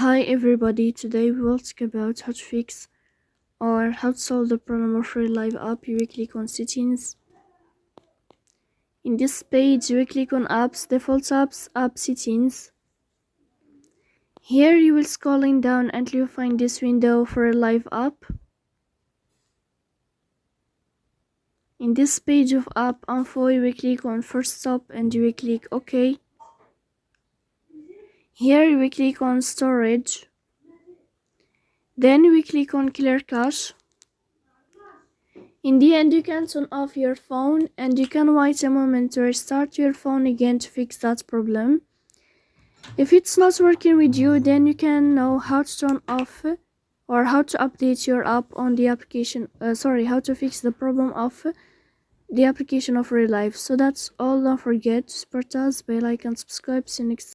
Hi everybody, today we will talk about how to fix or how to solve the problem of Relive app. You will click on settings. In this page you will click on apps, default apps, app settings. Here you will scrolling down until you find this window for Relive app. In this page of app info you will click on first stop and you will click OK. Here you will click on storage. Then we click on clear cache. In the end, you can turn off your phone and you can wait a moment to restart your phone again to fix that problem. If it's not working with you, then you can know how to turn off or how to update your app on the application. How to fix the problem of the application of Relive. So that's all. Don't forget to support us by like and subscribe. See you next time.